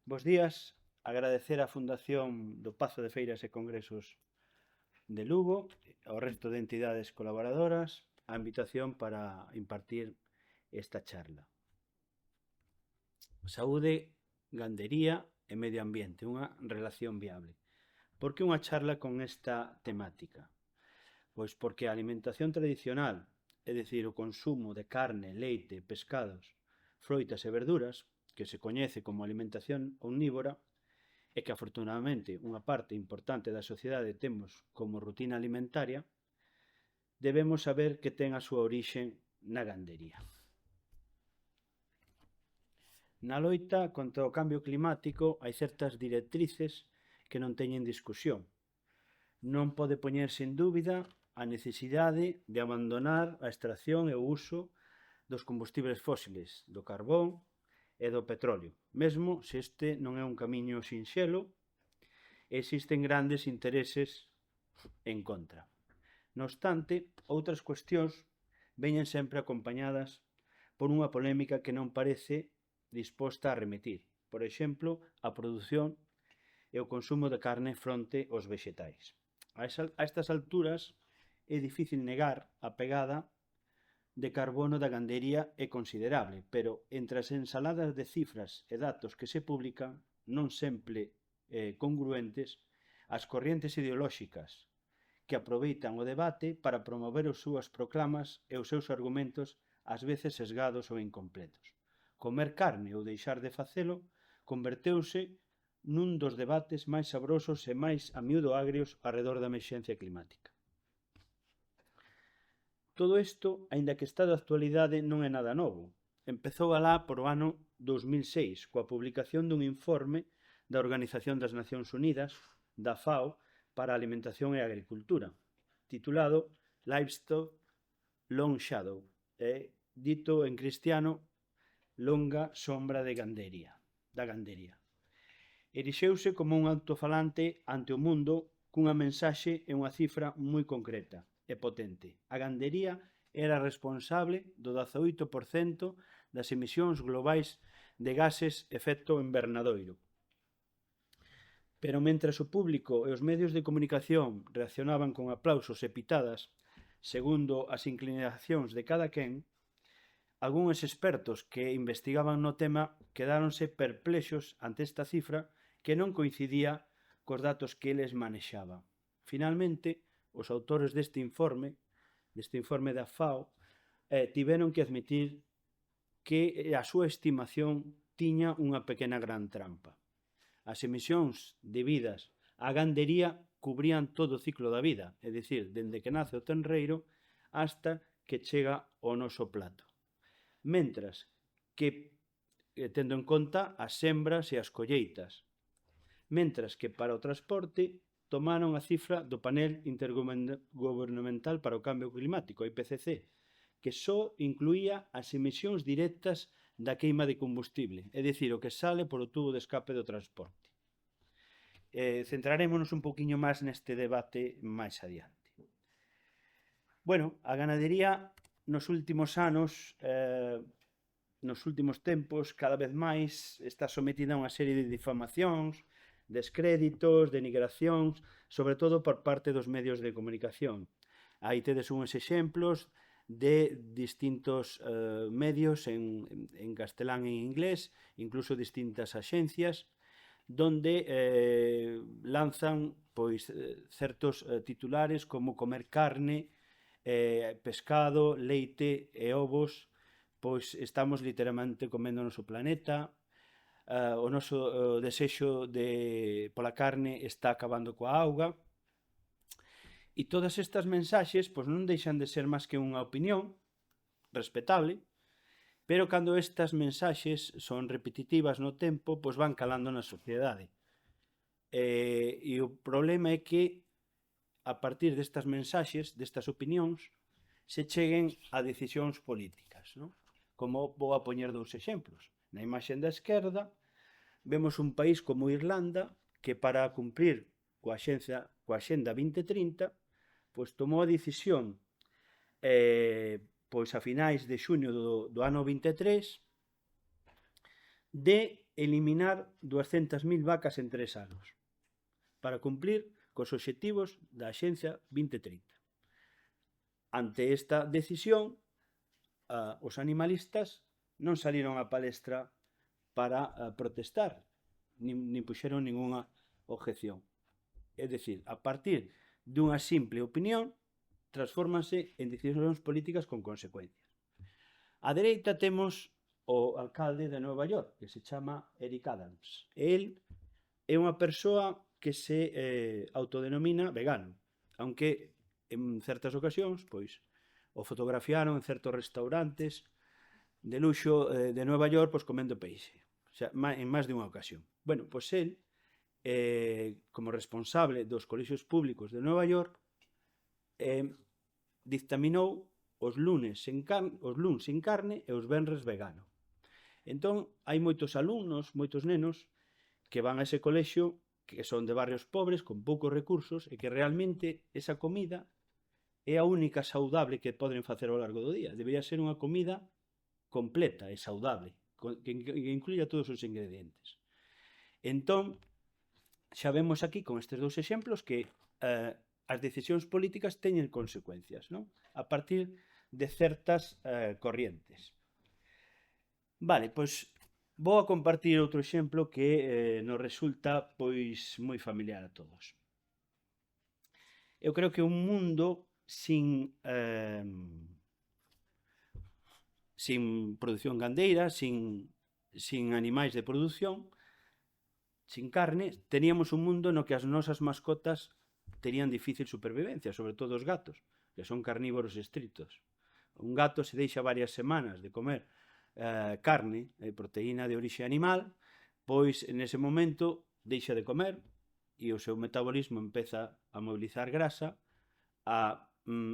Bos días, agradecer á Fundación do Pazo de Feiras e Congresos de Lugo, ao resto de entidades colaboradoras, a invitación para impartir esta charla. Saúde, gandería e medio ambiente, unha relación viable. Por que unha charla con esta temática? Pois porque a alimentación tradicional, é dicir, o consumo de carne, leite, pescados, froitas e verduras, que se coñece como alimentación omnívora, e que afortunadamente unha parte importante da sociedade temos como rutina alimentaria, debemos saber que ten a súa orixe na gandería. Na loita contra o cambio climático hai certas directrices que non teñen discusión. Non pode poñerse en dúbida a necesidade de abandonar a extracción e o uso dos combustibles fósiles, do carbón e do petróleo, mesmo se este non é un camiño sinxelo, existen grandes intereses en contra. Non obstante, outras cuestións veñen sempre acompañadas por unha polémica que non parece disposta a remitir. Por exemplo, a produción e o consumo de carne fronte aos vexetais. A estas alturas é difícil negar a pegada de carbono da gandería é considerable, pero entre as ensaladas de cifras e datos que se publican, non sempre congruentes, as corrientes ideolóxicas que aproveitan o debate para promover as súas proclamas e os seus argumentos ás veces sesgados ou incompletos. Comer carne ou deixar de facelo converteuse nun dos debates máis sabrosos e máis a miúdo agrios arredor da emerxencia climática. Todo isto, aínda que está de actualidade, non é nada novo. Empezou alá por o ano 2006, coa publicación dun informe da Organización das Nacións Unidas, da FAO, para a Alimentación e a Agricultura, titulado Livestock Long Shadow, dito en cristiano, longa sombra de gandería, da gandería. Erixeuse como un altofalante ante o mundo cunha mensaxe e unha cifra moi concreta e potente. A gandería era responsable do 18% das emisións globais de gases efecto invernadoiro. Pero mentras o público e os medios de comunicación reaccionaban con aplausos e pitadas segundo as inclinacións de cada quen, algúns expertos que investigaban no tema quedáronse perplexos ante esta cifra que non coincidía cos datos que eles manexaban. Finalmente, os autores deste informe da FAO, tiveron que admitir que a súa estimación tiña unha pequena gran trampa. As emisións debidas á gandería cubrían todo o ciclo da vida, é dicir, dende que nace o tenreiro hasta que chega ao noso plato. Mentras que, tendo en conta as sembras e as colleitas, mentras que para o transporte tomaron a cifra do Panel Intergubernamental para o Cambio Climático, IPCC, que só incluía as emisións directas da queima de combustible, é dicir, o que sale polo tubo de escape do transporte. Centrarémonos un poquinho máis neste debate máis adiante. Bueno, a ganadería nos últimos anos, nos últimos tempos, cada vez máis está sometida a unha serie de difamacións, descréditos, denigracións, sobre todo por parte dos medios de comunicación. Aí tedes uns exemplos de distintos medios en castelán e en inglés, incluso distintas axencias, donde lanzan pois certos titulares como comer carne, pescado, leite e ovos, pois estamos literalmente comendo o noso planeta, o noso desexo pola carne está acabando coa auga. E todas estas mensaxes pois non deixan de ser máis que unha opinión respetable, pero cando estas mensaxes son repetitivas no tempo, pois van calando na sociedade. E o problema é que a partir destas mensaxes, destas opinións, se cheguen a decisións políticas, non? Como vou a poñer dous exemplos. Na imaxe da esquerda vemos un país como Irlanda que para cumprir coa Axenda 2030 pois tomou a decisión pois a finais de xuño do ano 23 de eliminar 200.000 vacas en 3 anos para cumplir cos obxectivos da Axencia 2030. Ante esta decisión, os animalistas non saliron á palestra para protestar, nin puxeron ningunha objeción. É dicir, a partir dunha simple opinión, transfórmanse en decisións políticas con consecuencias. A dereita temos o alcalde de Nova York, que se chama Eric Adams. El é unha persoa que se autodenomina vegano, aunque en certas ocasións, pois, o fotografiaron en certos restaurantes de luxo de Nova York, pois, comendo peixe. O sea, en máis de unha ocasión. Bueno, pois el, como responsable dos colexios públicos de Nova York, dictaminou os luns sen carne e os venres vegano. Entón, hai moitos alumnos, moitos nenos, que van a ese colexio, que son de barrios pobres, con poucos recursos, e que realmente esa comida é a única saudable que poden facer ao largo do día. Debería ser unha comida completa e saudable, que incluya todos os ingredientes. Entón, xa vemos aquí con estes dous exemplos que as decisións políticas teñen consecuencias, non? A partir de certas corrientes. Vale, pois vou a compartir outro exemplo que nos resulta pois moi familiar a todos. Eu creo que un mundo sin produción gandeira, sin animais de produción, sin carne, teníamos un mundo no que as nosas mascotas terían difícil supervivencia, sobre todo os gatos, que son carnívoros estritos. Un gato se deixa varias semanas de comer carne, proteína de orixe animal, pois nese momento deixa de comer e o seu metabolismo empeza a mobilizar grasa, a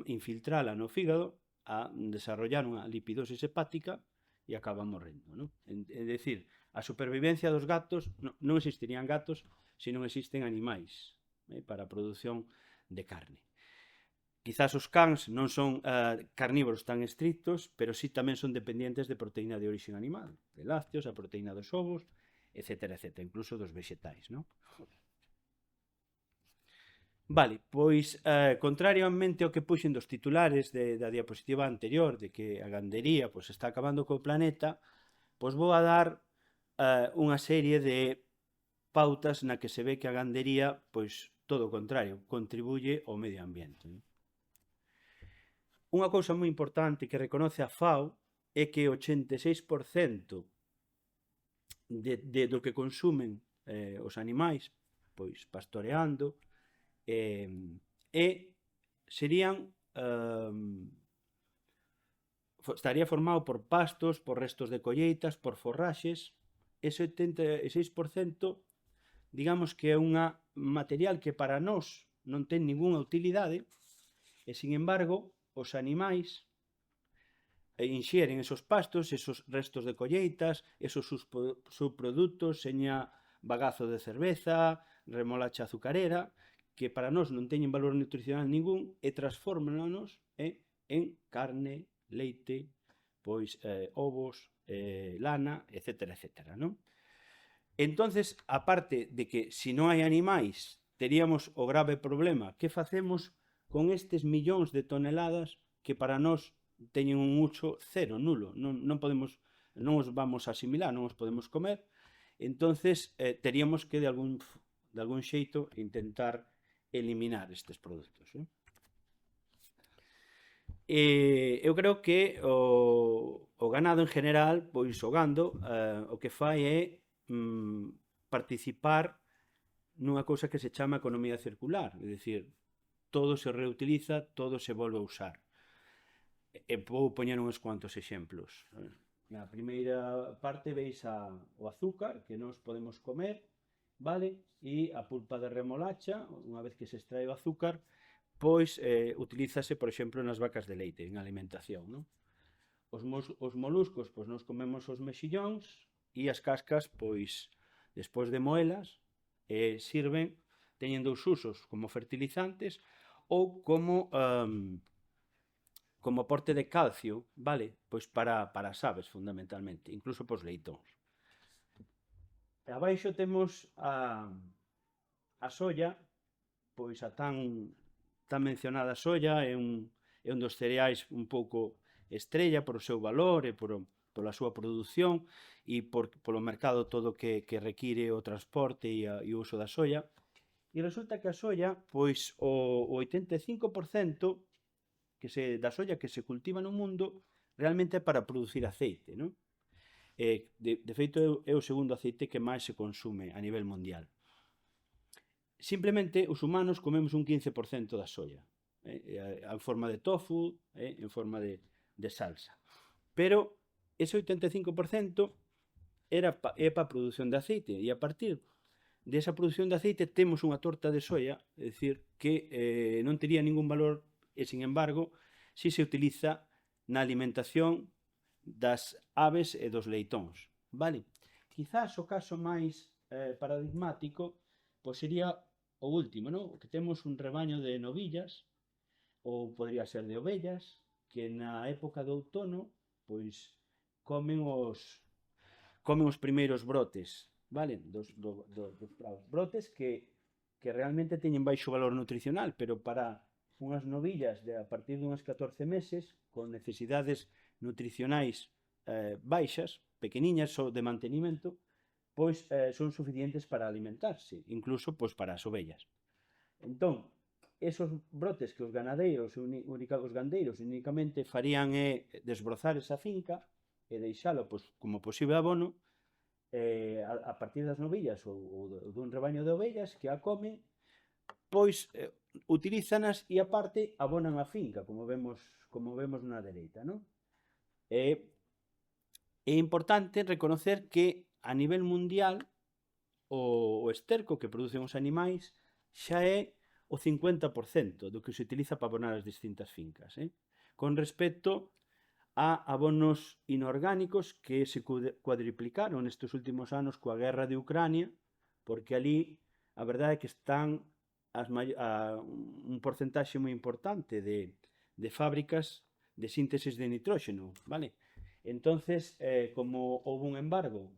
infiltrala no fígado, a desarrollar unha lipidosis hepática e acaba morrendo, non? É dicir, a supervivencia dos gatos, non existirían gatos se non existen animais para a produción de carne. Quizás os cans non son carnívoros tan estrictos, pero sí tamén son dependientes de proteína de orixe animal, de lácteos, a proteína dos ovos, etc., incluso dos vegetais, non? Vale, pois, contrariamente ao que puxen dos titulares da diapositiva anterior, de que a gandería pois, está acabando co planeta, pois vou a dar unha serie de pautas na que se ve que a gandería, pois, todo o contrario, contribuye ao medio ambiente, non? Unha cousa moi importante que reconoce a FAO é que o 86% do que consumen os animais, pois pastoreando, estaría formado por pastos, por restos de colleitas, por forraxes. Ese 86% digamos que é un material que para nós non ten ningunha utilidade e, sin embargo, os animais inxeren esos pastos, esos restos de colleitas, esos subprodutos, seña bagazo de cerveza, remolacha azucarera, que para nós non teñen valor nutricional ningún e transfórmanos en carne, leite, pois ovos, lana, etc., non? Entonces, aparte de que se non hai animais, teríamos o grave problema que facemos con estes millóns de toneladas que para nós teñen un uso cero, nulo, non os vamos a asimilar, non os podemos comer. Entonces, teríamos que de algún xeito intentar eliminar estes produtos. Eu creo que o ganado en general, pois o gando, o que fai é participar nunha cousa que se chama economía circular, é dicir, todo se reutiliza, todo se volve a usar. E vou poñer uns cuantos exemplos. Na primeira parte veis o azúcar que nós podemos comer, vale? E a pulpa de remolacha, unha vez que se extrae o azúcar, pois utilízase, por exemplo, nas vacas de leite, en alimentación, non? Os moluscos, pois nós comemos os mexillóns e as cascas, pois, despois de moelas, sirven, teñen dous usos, como fertilizantes ou como aporte de calcio, vale? Pois para as aves, fundamentalmente, incluso para os leitóns. E abaixo temos a soya, pois a tan mencionada soya é un dos cereais un pouco estrella por o seu valor e pola súa produción e polo mercado todo que require o transporte e o uso da soya. E resulta que a soya, pois o 85% da soya que se cultiva no mundo realmente é para producir aceite, non? De feito, é o segundo aceite que máis se consume a nivel mundial. Simplemente, os humanos comemos un 15% da soya, en forma de tofu, en forma de salsa. Pero ese 85% é para a produción de aceite, e a partir desa produción de aceite temos unha torta de soya, é dicir, que non tería ningún valor e, sin embargo, si se utiliza na alimentación das aves e dos leitóns, vale? Quizás o caso máis paradigmático pois sería o último, non? Que temos un rebaño de novillas, ou podría ser de ovellas, que na época do outono, pois comen os primeiros brotes, vale? Dos prados. Brotes que realmente teñen baixo valor nutricional, pero para unhas novillas a partir de unhas 14 meses, con necesidades nutricionais baixas, pequeniñas, só de mantenimento, pois son suficientes para alimentarse, incluso pois para as ovellas. Entón, esos brotes que os gandeiros únicamente farían é desbrozar esa finca e deixalo pois, como posible abono a partir das novillas ou dun rebaño de ovellas que a comen, pois utilízanas e aparte abonan a finca, como vemos na dereita, non? É importante reconocer que a nivel mundial o esterco que producen os animais xa é o 50% do que se utiliza para abonar as distintas fincas, con respecto a abonos inorgánicos que se cuadriplicaron nestes últimos anos coa guerra de Ucrania, porque ali a verdade é que están un porcentaxe moi importante de fábricas de síntesis de nitróxeno, vale? Entonces, como houve un embargo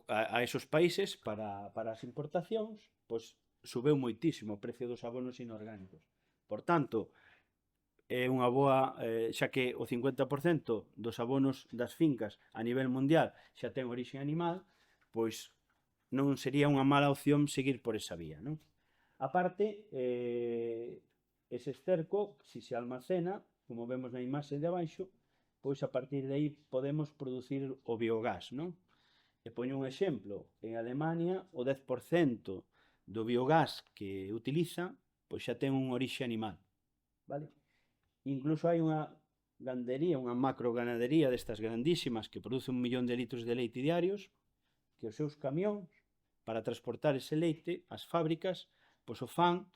a esos países para as importacións, pois subeu moitísimo o precio dos abonos inorgánicos. Por tanto, é unha boa, xa que o 50% dos abonos das fincas a nivel mundial xa ten orixe animal, pois non sería unha mala opción seguir por esa vía, non? A parte, ese esterco, se se almacena, como vemos na imaxe de abaixo, pois a partir de aí podemos producir o biogás, non? E poño un exemplo, en Alemania o 10% do biogás que utiliza pois xa ten un orixe animal, vale? Incluso hai unha gandería, unha macroganadería destas grandísimas que produce 1 millón de litros de leite diarios, que os seus camións para transportar ese leite ás fábricas pois o fan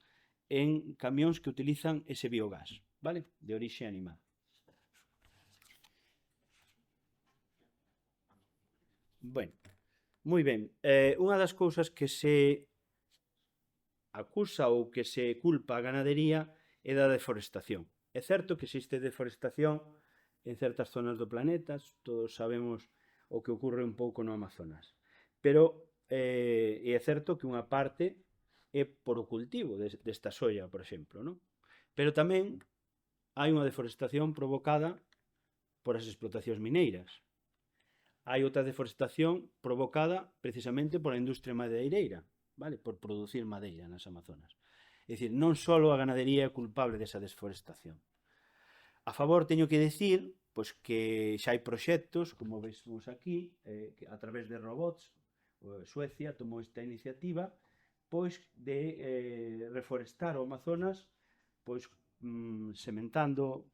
en camións que utilizan ese biogás, vale? De orixe animal. Bueno, moi ben. Unha das cousas que se acusa ou que se culpa a ganadería é da deforestación. É certo que existe deforestación en certas zonas do planeta, todos sabemos o que ocorre un pouco no Amazonas, pero é certo que unha parte é por o cultivo desta soya, por exemplo, non? Pero tamén hai unha deforestación provocada por as explotacións mineiras. Hai outra deforestación provocada precisamente pola industria madeireira, vale? Por producir madeira nas Amazonas. É dicir, non só a ganadería é culpable desa desforestación. A favor teño que decir pois, que xa hai proxectos, como vemos aquí, que a través de robots, Suecia tomou esta iniciativa pois, de reforestar o Amazonas pois, sementando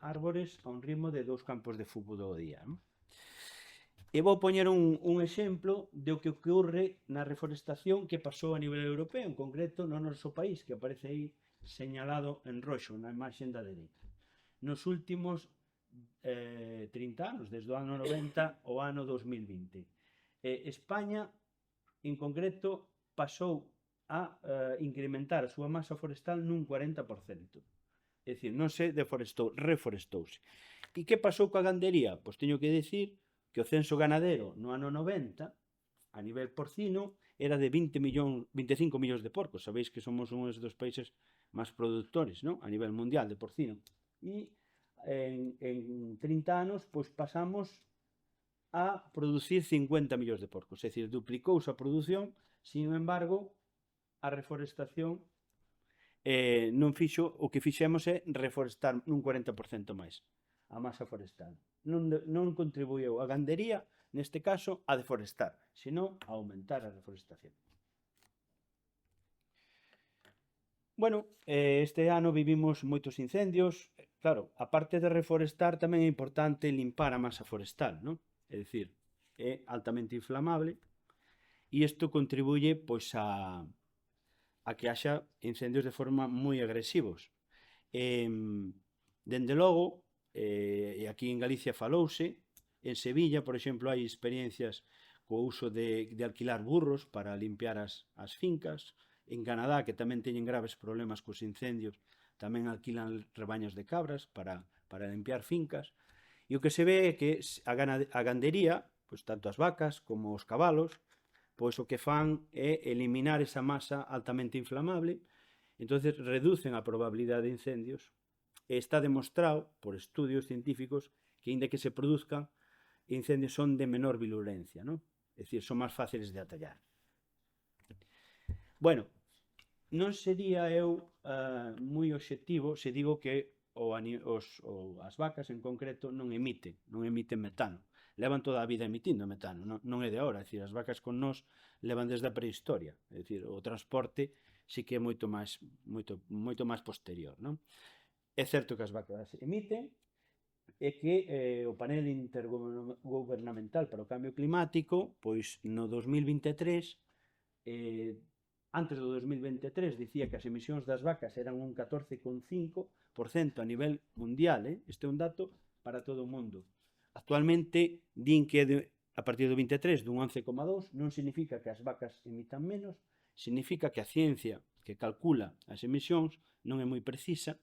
árbores a un ritmo de 2 campos de fútbol ao día, non? E vou poñer un exemplo do que ocorre na reforestación que pasou a nivel europeo, en concreto no noso país, que aparece aí señalado en roxo na imaxe da dereita. Nos últimos 30 anos, desde o ano 90 ao ano 2020. España, en concreto, pasou a incrementar a súa masa forestal nun 40%. É dicir, non se deforestou, reforestouse. E que pasou coa gandería? Pois teño que decir que o censo ganadero no ano 90, a nivel porcino, era de 25 millóns de porcos. Sabéis que somos un dos países máis productores, non? A nivel mundial de porcino. E en 30 anos, pois pasamos a producir 50 millóns de porcos. É dicir, duplicouse a produción, sin embargo, a reforestación non fixo, o que fixemos é reforestar nun 40% máis a masa forestal. Non contribuiu a gandería, neste caso, a deforestar, senón a aumentar a reforestación. Bueno, este ano vivimos moitos incendios. Claro, a parte de reforestar tamén é importante limpar a masa forestal, non? É dicir, é altamente inflamable e isto contribuye pois a que haxa incendios de forma moi agresivos. Dende logo, e aquí en Galicia falouse, en Sevilla, por exemplo, hai experiencias co uso de alquilar burros para limpiar as fincas. En Canadá, que tamén teñen graves problemas cos incendios, tamén alquilan rebaños de cabras para limpiar fincas. E o que se ve é que a gandería, pois tanto as vacas como os cabalos, pois o que fan é eliminar esa masa altamente inflamable, entonces reducen a probabilidade de incendios, e está demostrado por estudios científicos que, aínda que se produzcan, incendios son de menor virulencia, non? É dicir, son máis fáciles de atallar. Bueno, non sería eu moi obxectivo se digo que as vacas en concreto non emiten metano. Levan toda a vida emitindo metano, non é de ahora. É dicir, as vacas con nós levan desde a prehistoria. É dicir, o transporte sí que é moito máis posterior, non? É certo que as vacas emiten e que o panel intergubernamental para o cambio climático, pois no 2023, antes do 2023 dicía que as emisións das vacas eran un 14,5% a nivel mundial, este é un dato para todo o mundo. Actualmente din que a partir do 23 dun 11,2, non significa que as vacas emitan menos, significa que a ciencia que calcula as emisións non é moi precisa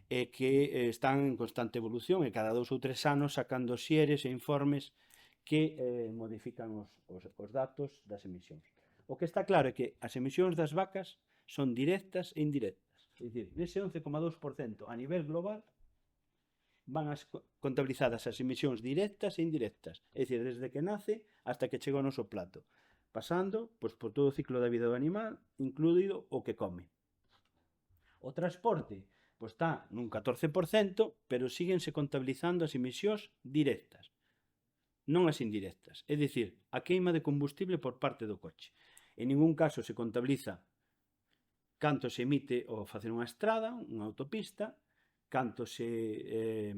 e que están en constante evolución e cada 2 ou 3 anos sacan dosieres e informes que modifican os datos das emisións. O que está claro é que as emisións das vacas son directas e indirectas. É dicir, nese 11,2% a nivel global van contabilizadas as emisións directas e indirectas. É dicir, desde que nace hasta que chega ao noso plato, pasando pois, por todo o ciclo da vida do animal, incluído o que come. O transporte pois, está nun 14%, pero síguense contabilizando as emisións directas, non as indirectas. É dicir, a queima de combustible por parte do coche. En ningún caso se contabiliza canto se emite ao facer unha estrada, unha autopista, canto se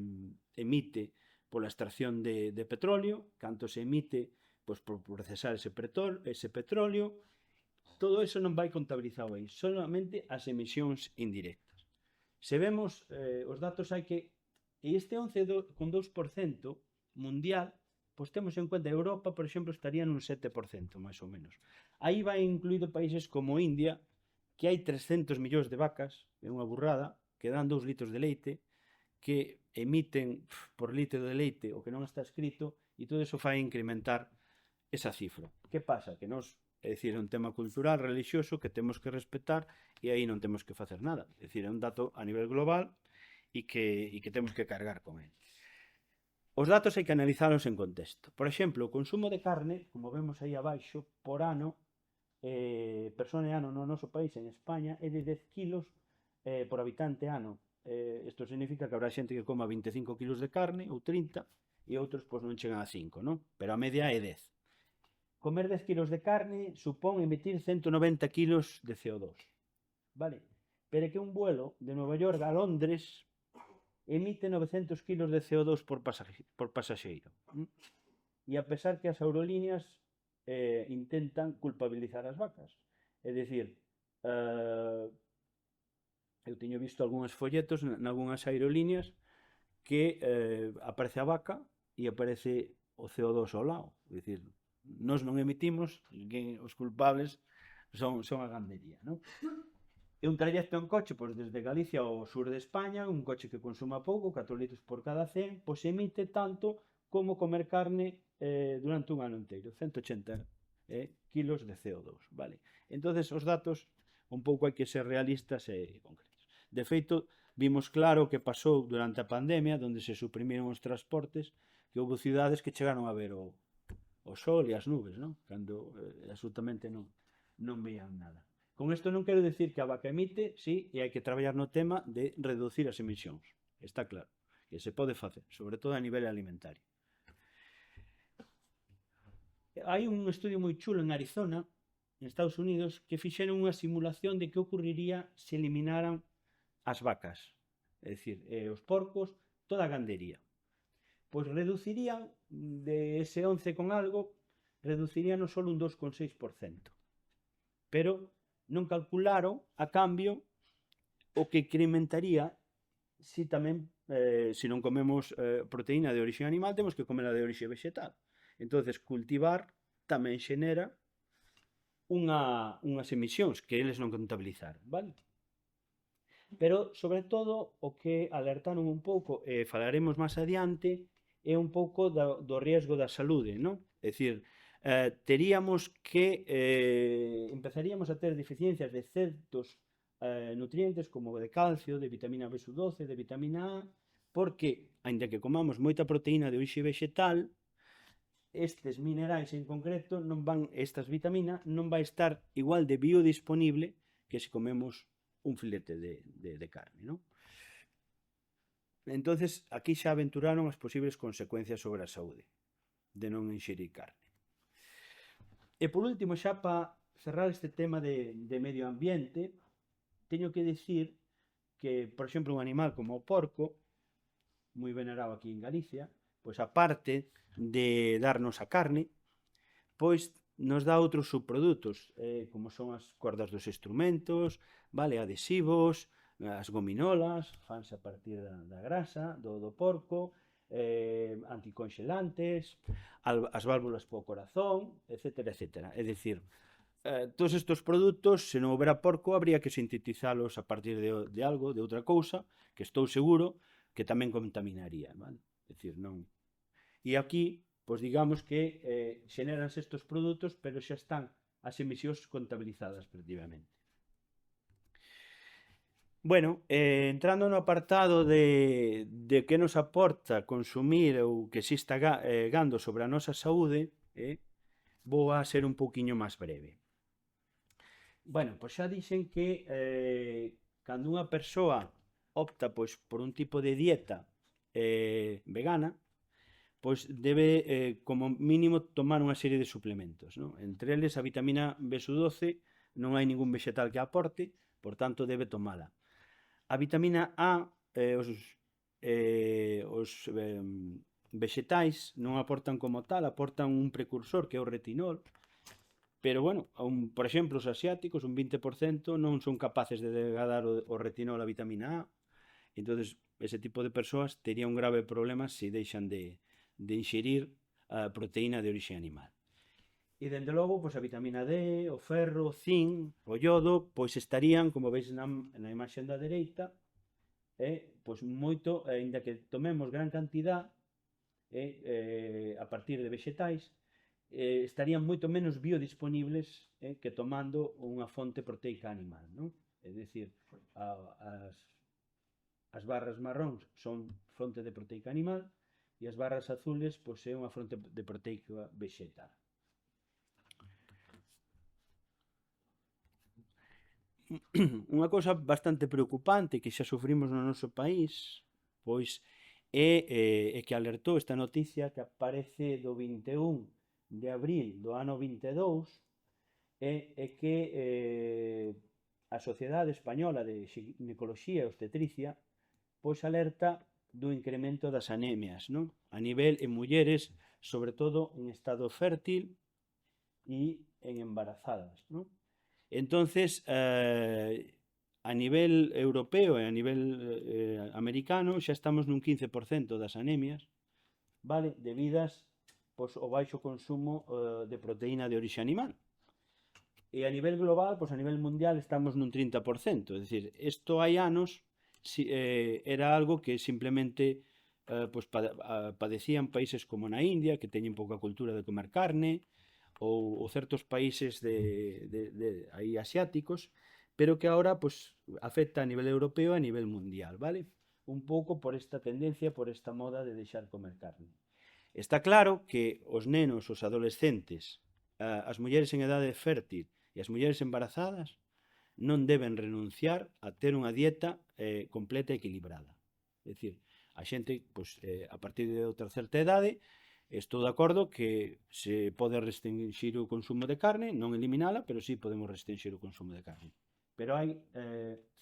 emite pola extracción de petróleo, canto se emite pois, por procesar ese petróleo. Todo eso non vai contabilizado aí, solamente as emisións indirectas. Se vemos os datos hai que este 11,2% mundial, pois temos en conta Europa, por exemplo, estaría nun 7%, máis ou menos. Aí vai incluído países como India, que hai 300 millóns de vacas, é unha burrada, que dan 2 litros de leite, que emiten por litro de leite o que non está escrito, e todo iso fai incrementar esa cifra. Que pasa? Que nós, é dicir, é un tema cultural, religioso, que temos que respetar, e aí non temos que facer nada. É dicir, é un dato a nivel global e que temos que cargar con ele. Os datos hai que analizalos en contexto. Por exemplo, o consumo de carne, como vemos aí abaixo, por ano, persona e ano no noso país, en España, é de 10 kilos por habitante ano. Isto significa que habrá xente que coma 25 kilos de carne, ou 30, e outros pois, non chegan a 5, non? Pero a media é 10. Comer 10 kilos de carne supón emitir 190 kilos de CO2. Vale? Pero é que un vuelo de Nova York a Londres emite 900 kilos de CO2 por pasaxeiro. E a pesar que as aerolíneas intentan culpabilizar as vacas. É dicir, eu teño visto algúns folletos nalgúnas aerolíneas que aparece a vaca e aparece o CO2 ao lado. É dicir, nós non emitimos, os culpables son a gandería, non? É un trayecto en coche pois, desde Galicia ao sur de España, un coche que consuma pouco, 4 litros por cada 100, pois emite tanto como comer carne durante un ano inteiro, 180 kilos de CO2, vale? Entonces os datos un pouco hai que ser realistas e concretos. De feito, vimos claro que pasou durante a pandemia, onde se suprimiron os transportes, que houve cidades que chegaron a ver o sol e as nubes, non? Cando absolutamente non veían nada. Con isto non quero decir que a vaca emite, sí, e hai que traballar no tema de reducir as emisións. Está claro, que se pode facer, sobre todo a nivel alimentario. Hai un estudio moi chulo en Arizona, en Estados Unidos, que fixeron unha simulación de que ocurriría se eliminaran as vacas, é dicir, os porcos, toda a gandería. Pois reducirían de ese 11 con algo, reducirían solo un 2,6%. Pero non calcularon, a cambio, o que incrementaría si tamén, se non comemos proteína de orixe animal, temos que comer a de orixe vegetal. Entonces, cultivar tamén xenera unhas emisións que eles non contabilizaron, vale? Pero, sobre todo, o que alertaron un pouco, e falaremos máis adiante, é un pouco do riesgo da saúde, non? É dicir, teríamos que, empezaríamos a ter deficiencias de certos nutrientes como de calcio, de vitamina B12, de vitamina A, porque, aínda que comamos moita proteína de orixe vegetal, estes minerais en concreto non van, estas vitaminas non vai estar igual de biodisponible que se comemos un filete de carne, non? Entonces, aquí xa aventuraron as posibles consecuencias sobre a saúde de non inxerir carne. E por último, xa para cerrar este tema de medio ambiente, teño que dicir que, por exemplo, un animal como o porco, moi venerado aquí en Galicia, pois aparte de darnos a carne, pois nos dá outros subprodutos, como son as cordas dos instrumentos, vale, adhesivos, as gominolas, fanse a partir da grasa do porco, anticonxelantes, as válvulas para o corazón, etcétera, etcétera. É dicir, todos estes produtos, se non houbera porco, habría que sintetizalos a partir de algo, de outra cousa, que estou seguro que tamén contaminaría, vale? É dicir, non... E aquí, pois digamos que xeneranse estes produtos, pero xa están as emisións contabilizadas previamente. Bueno, entrando no apartado de que nos aporta consumir ou que exista gando sobre a nosa saúde, vou a ser un pouquiño máis breve. Bueno, pois xa dixen que cando unha persoa opta pois, por un tipo de dieta vegana, pois debe como mínimo tomar unha serie de suplementos, non? Entre eles a vitamina B12 non hai ningún vegetal que a aporte, por tanto debe tomala. A vitamina A, os vegetais non aportan como tal, aportan un precursor que é o retinol, pero, bueno, por exemplo, os asiáticos, un 20% non son capaces de degradar o retinol a vitamina A, entonces ese tipo de persoas tería un grave problema se deixan de inxerir a proteína de orixe animal. E, dende logo, pois a vitamina D, o ferro, o zinc, o iodo, pois estarían, como veis na imaxe da dereita, pois moito, aínda que tomemos gran cantidad a partir de vegetais, estarían moito menos biodisponibles que tomando unha fonte proteica animal, non? É dicir, as barras marróns son fonte de proteica animal e as barras azules pois é unha fonte de proteica vegetal. Unha cousa bastante preocupante que xa sufrimos no noso país, pois é que alertou esta noticia que aparece do 21 de abril do ano 22, é que a Sociedade Española de Ginecoloxía e Obstetricia pois alerta do incremento das anemias, non? A nivel en mulleres, sobre todo en estado fértil e en embarazadas, non? Entonces, a nivel europeo e a nivel americano xa estamos nun 15% das anemias, vale, debidas pois, ao baixo consumo de proteína de orixe animal. E a nivel global, pois a nivel mundial, estamos nun 30%. É dicir, isto hai anos era algo que simplemente padecían países como na India, que teñen pouca cultura de comer carne, ou certos países aí asiáticos, pero que agora afecta a nivel europeo e a nivel mundial, vale? Un pouco por esta tendencia, por esta moda de deixar comer carne. Está claro que os nenos, os adolescentes, as mulleres en edade fértil e as mulleres embarazadas non deben renunciar a ter unha dieta completa e equilibrada. É dicir, a xente, a partir de outra certa idade, estou de acordo que se pode restringir o consumo de carne, non eliminala, pero sí podemos restringir o consumo de carne. Pero hai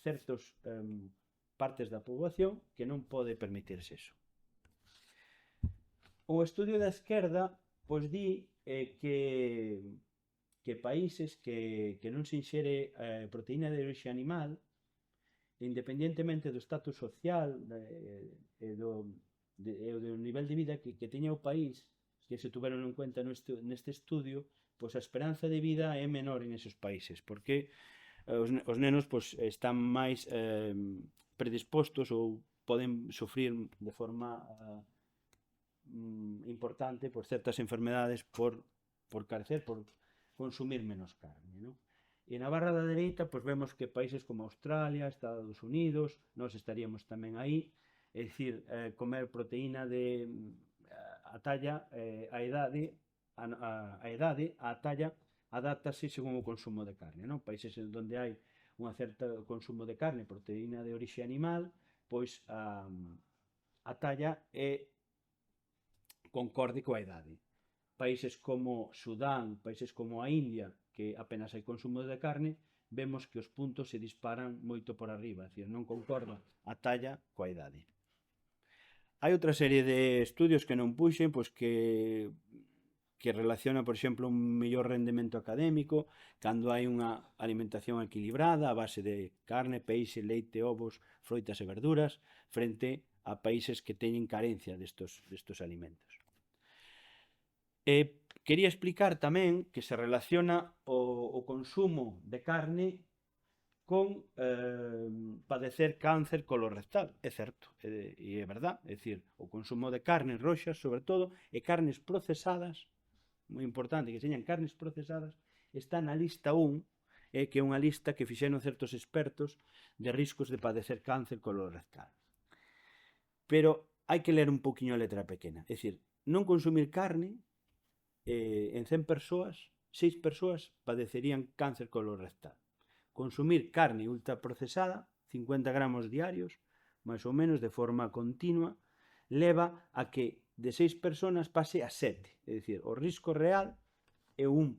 certos partes da poboación que non pode permitirse eso. O estudio da esquerda di que países que non se inxere proteína de orixe animal, independientemente do estatus social e do nivel de vida que teña o país, que se tuveron en cuenta neste estudio, a esperanza de vida é menor en esos países, porque os nenos están máis predispostos ou poden sufrir de forma importante por certas enfermedades por carecer, por consumir menos carne, ¿no? E na barra da dereita vemos que países como Australia, Estados Unidos, nós estaríamos tamén aí, é dicir, comer proteína de a talla, a idade, a talla adáptase según o consumo de carne, non? Países onde hai unha certa consumo de carne, proteína de orixe animal, a talla é concorde coa idade. Países como Sudán, países como a India, que apenas hai consumo de carne, vemos que os puntos se disparan moito por arriba, é dicir, non concorda a talla coa idade. Hai outra serie de estudios que non puxen, que relaciona, por exemplo, un mellor rendemento académico cando hai unha alimentación equilibrada a base de carne, peixe, leite, ovos, froitas e verduras, frente a países que teñen carencia destos alimentos. Quería explicar tamén que se relaciona o consumo de carne con padecer cáncer colorectal. É certo, e é verdad, é dicir, o consumo de carnes roxas, sobre todo, e carnes procesadas, moi importante que teñan carnes procesadas, está na lista 1, que é unha lista que fixeron certos expertos de riscos de padecer cáncer colorectal. Pero hai que ler un poquinho a letra pequena, é dicir, non consumir carne, en 100 persoas, 6 persoas padecerían cáncer colorectal. Consumir carne ultraprocesada, 50 gramos diarios, máis ou menos de forma continua, leva a que de 6 persoas pase a 7. É dicir, o risco real é o 1%.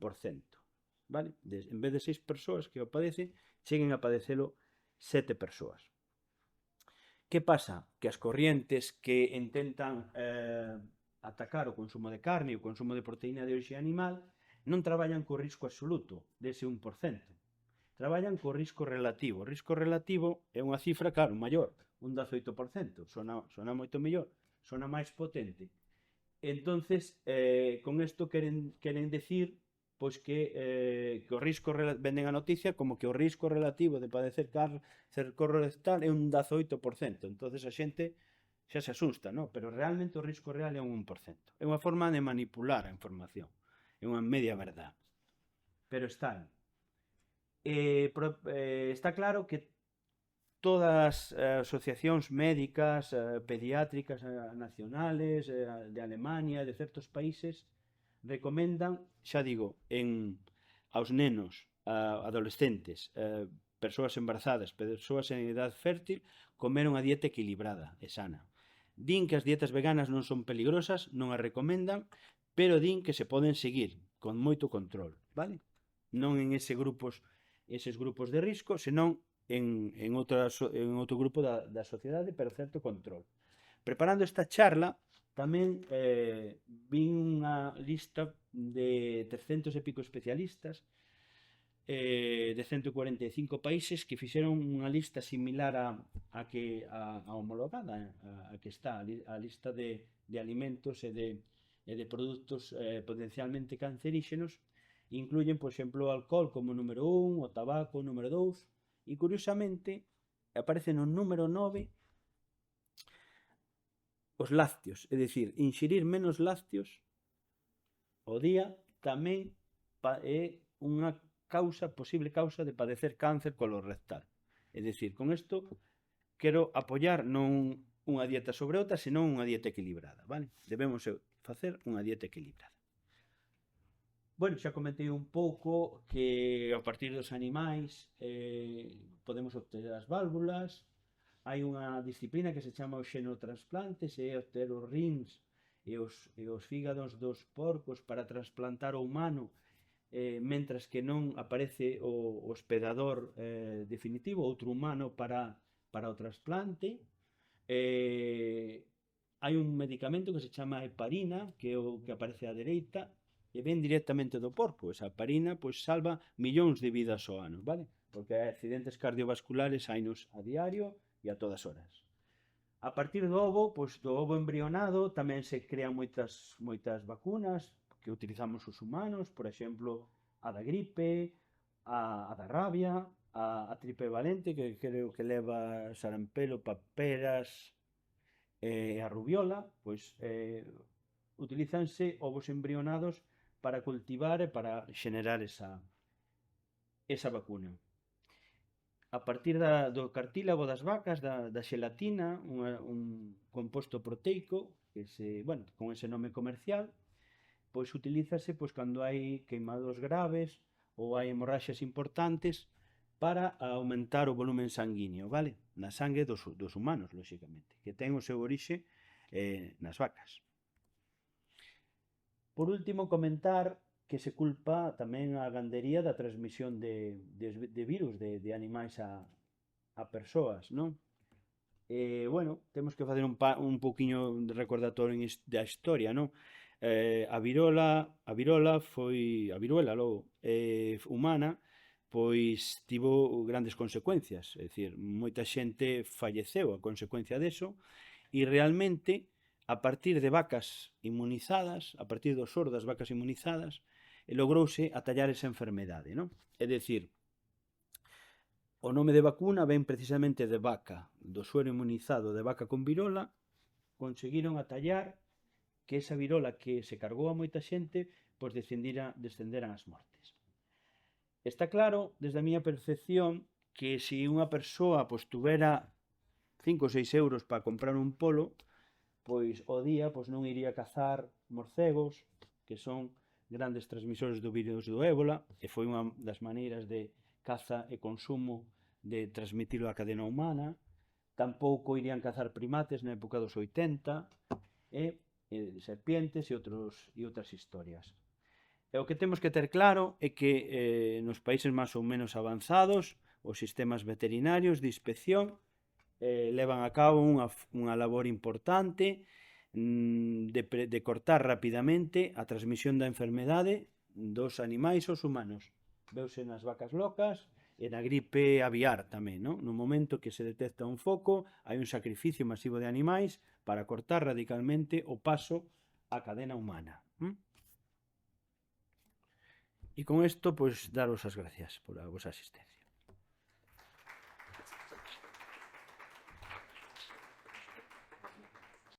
Vale? En vez de 6 persoas que o padecen, cheguen a padecelo 7 persoas. Que pasa? Que as corrientes que intentan atacar o consumo de carne e o consumo de proteína de orixe animal non traballan co risco absoluto dese 1%. Traballan co risco relativo. O risco relativo é unha cifra, claro, maior, un 18%. Sona moito mellor, sona máis potente. Entonces, con isto queren decir que o risco, venden a noticia como que o risco relativo de padecer cáncer colorectal é un 18%. Entonces a xente xa se asusta, non? Pero realmente o risco real é un 1%. É unha forma de manipular a información. É unha media verdade. Pero está aí. Está claro que todas as asociacións médicas, pediátricas nacionales, de Alemania, de certos países, recomendan, xa digo, aos nenos, adolescentes, persoas embarazadas, persoas en idade fértil, comer unha dieta equilibrada e sana. Din que as dietas veganas non son peligrosas, non as recomendan, pero din que se poden seguir con moito control, vale? Non en eses grupos de risco, senón en outro grupo da sociedade, pero certo control. Preparando esta charla, tamén vin unha lista de 300 e pico especialistas de 145 países que fixeron unha lista similar a homologada, a que está a lista de alimentos e de produtos potencialmente canceríxenos. Incluyen, por exemplo, o alcohol como número 1, o tabaco número 2, e curiosamente aparece no número 9 os lácteos, é dicir, inxirir menos lácteos ao día tamén é unha posible causa de padecer cáncer colorectal. É dicir, con isto quero apoiar non unha dieta sobre outra, senón unha dieta equilibrada, vale? Debemos facer unha dieta equilibrada. Bueno, xa comentei un pouco que a partir dos animais podemos obter as válvulas. Hai unha disciplina que se chama o xenotransplantes, é obter os rins e os fígados dos porcos para trasplantar ao humano, mentras que non aparece o hospedador definitivo, outro humano para o trasplante. Hai un medicamento que se chama heparina, que é o que aparece á dereita, e ven directamente do porco. Esa heparina pois salva millóns de vidas ao ano, vale? Porque accidentes cardiovasculares hainos a diario e a todas horas. A partir do ovo, pois do ovo embrionado tamén se crean moitas vacunas que utilizamos os humanos, por exemplo, a da gripe, a da rabia, a tripevalente, que creo que leva sarampelo, paperas e a rubiola, pois utilizanse ovos embrionados para cultivar e para xenerar esa vacuna. A partir do cartílago das vacas, da xelatina, un composto proteico, con ese nome comercial, pois utilízase cando hai queimados graves ou hai hemorraxias importantes para aumentar o volumen sanguíneo, vale? Na sangue dos humanos, lóxicamente, que ten o seu orixe nas vacas. Por último, comentar que se culpa tamén a gandería da transmisión de virus de animais a persoas, non? Temos que facer un pouquiño de recordatorio da historia, non? A viruela humana, pois tivo grandes consecuencias, é dicir, moita xente falleceu a consecuencia deso, e realmente a partir de vacas inmunizadas, a partir do soro das vacas inmunizadas, logrouse atallar esa enfermedade, non? É dicir, o nome de vacuna ven precisamente de vaca, do suero inmunizado de vaca con virola, conseguiron atallar que esa virola que se cargou a moita xente, pois descenderan as mortes. Está claro, desde a miña percepción, que se unha persoa pois tuvera 5 ou 6 euros para comprar un polo, pois o día non iría cazar morcegos, que son grandes transmisores do virus do ébola, e foi unha das maneiras de caza e consumo de transmitirlo á cadena humana. Tampouco irían cazar primates na época dos 80, e serpientes e outras historias. E o que temos que ter claro é que nos países máis ou menos avanzados, os sistemas veterinarios de inspección levan a cabo unha labor importante de cortar rapidamente a transmisión da enfermedade dos animais aos humanos. Veuse nas vacas locas e na gripe aviar tamén, non? No momento que se detecta un foco, hai un sacrificio masivo de animais para cortar radicalmente o paso á cadena humana. E con isto, pois, daros as gracias por a vosa asistencia.